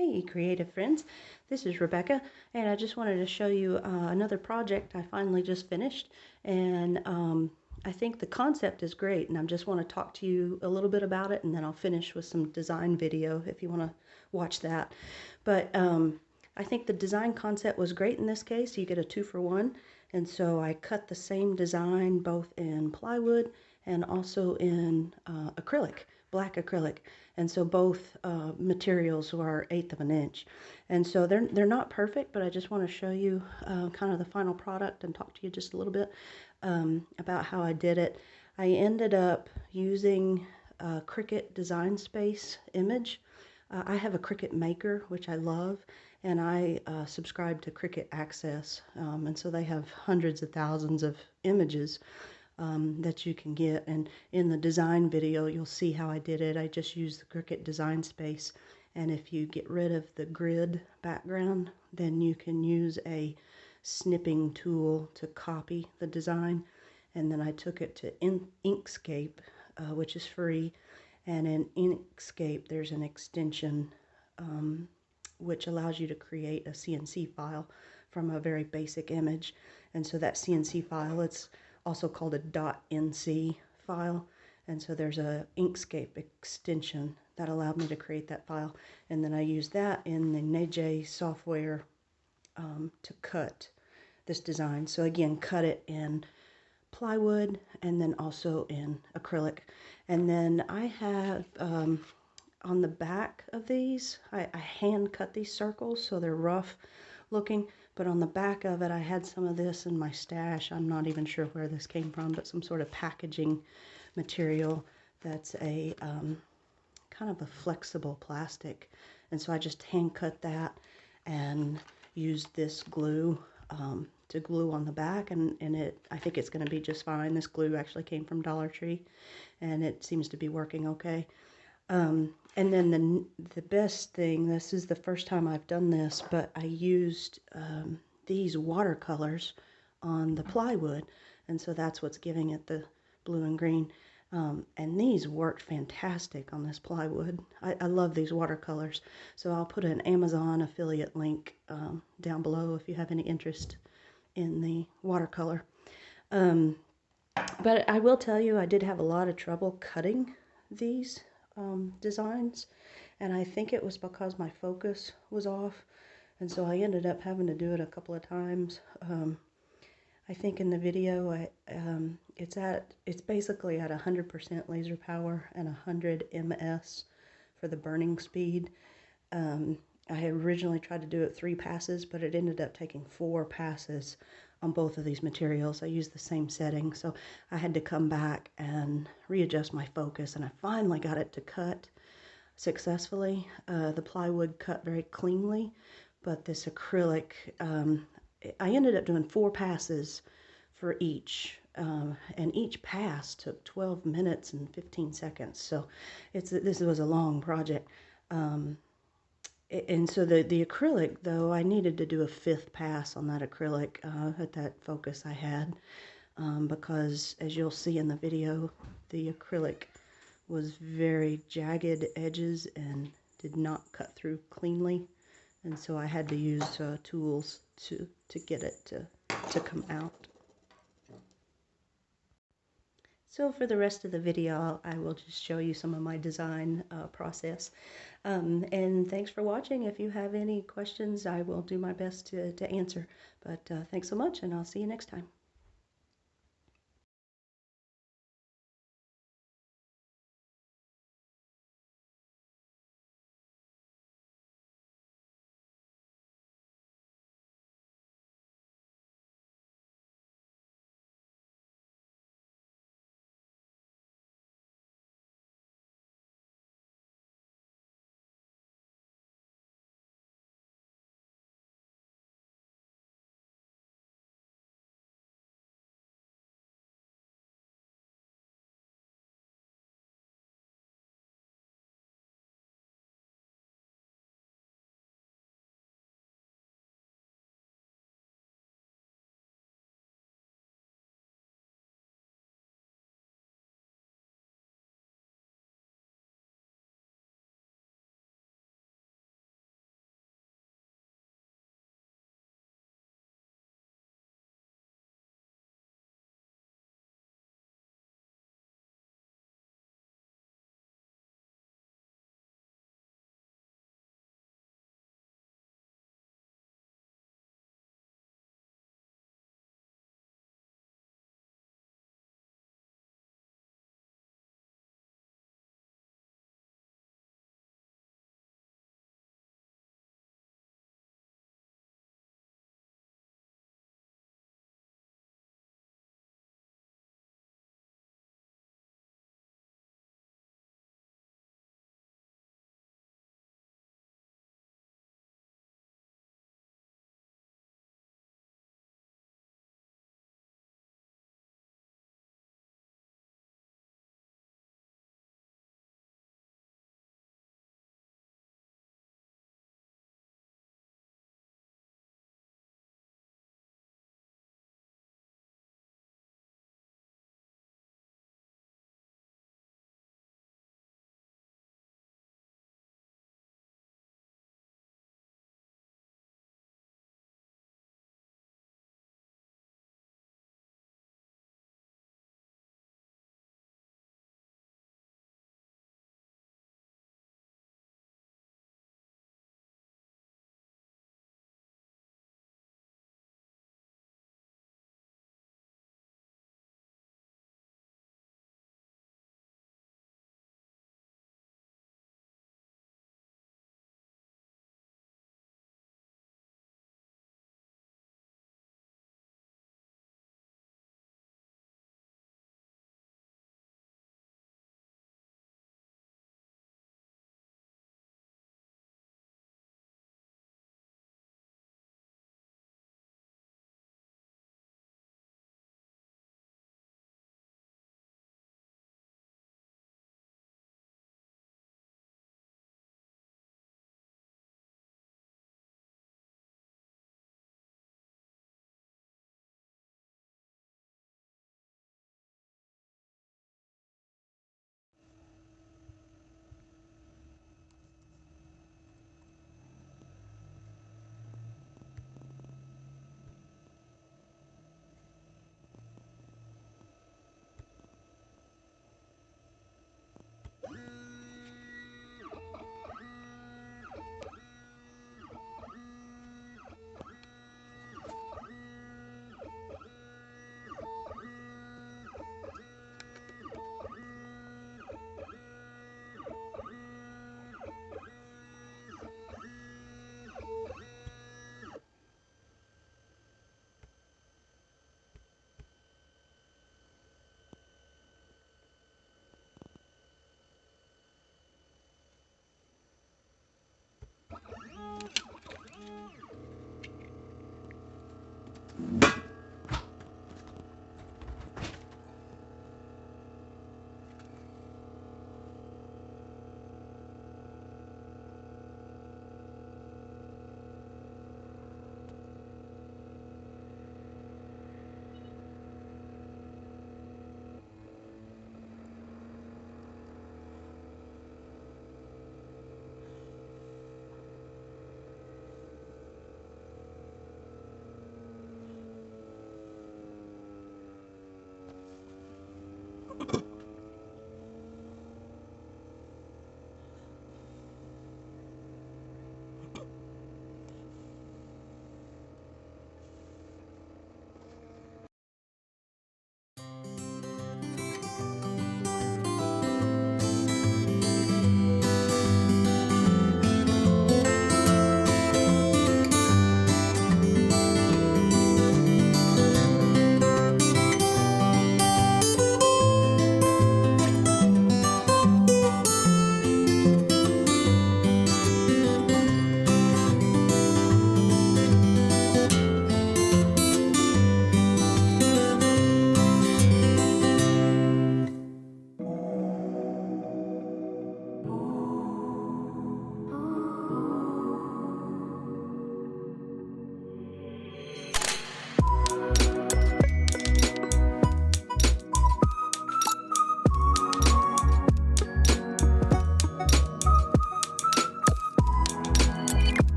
Hey creative friends, this is Rebecca, and I just wanted to show you another project I finally just finished. And I think the concept is great, and I just want to talk to you a little bit about it, and then I'll finish with some design video if you want to watch that. But I think the design concept was great in this case. You get a 2-for-1, and so I cut the same design both in plywood and also in acrylic, black acrylic. And so both materials are 1/8 of an inch. And so they're not perfect, but I just want to show you kind of the final product and talk to you just a little bit about how I did it. I ended up using Cricut Design Space image. I have a Cricut Maker, which I love, and I subscribe to Cricut Access. And so they have hundreds of thousands of images that you can get, and in the design video you'll see how I did it. I just used the Cricut Design Space, and if you get rid of the grid background, then you can use a snipping tool to copy the design. And then I took it to Inkscape, which is free, and in Inkscape there's an extension which allows you to create a CNC file from a very basic image. And so that CNC file, it's also called a .nc file, and so there's a Inkscape extension that allowed me to create that file, and then I used that in the Neje software to cut this design. So again, cut it in plywood and then also in acrylic. And then I have on the back of these, I hand cut these circles so they're rough looking, but on the back of it I had some of this in my stash. I'm not even sure where this came from, but some sort of packaging material that's a kind of a flexible plastic. And so I just hand cut that and used this glue to glue on the back, and I think it's going to be just fine. This glue actually came from Dollar Tree, and it seems to be working okay. And then the best thing, this is the first time I've done this, but I used these watercolors on the plywood, and so that's what's giving it the blue and green. And these worked fantastic on this plywood. I love these watercolors, so I'll put an Amazon affiliate link down below if you have any interest in the watercolor. But I will tell you, I did have a lot of trouble cutting these designs, and I think it was because my focus was off, and so I ended up having to do it a couple of times. I think in the video it's basically at 100% laser power and 100 ms for the burning speed. I had originally tried to do it 3 passes, but it ended up taking 4 passes on both of these materials. I used the same setting, so I had to come back and readjust my focus, and I finally got it to cut successfully. The plywood cut very cleanly, but this acrylic, I ended up doing 4 passes for each, and each pass took 12 minutes and 15 seconds, so this was a long project. And so the acrylic, though, I needed to do a 5th pass on that acrylic at that focus I had, because as you'll see in the video, the acrylic was very jagged edges and did not cut through cleanly, and so I had to use tools to get it to come out. So for the rest of the video, I will just show you some of my design process. And thanks for watching. If you have any questions, I will do my best to answer. But thanks so much, and I'll see you next time.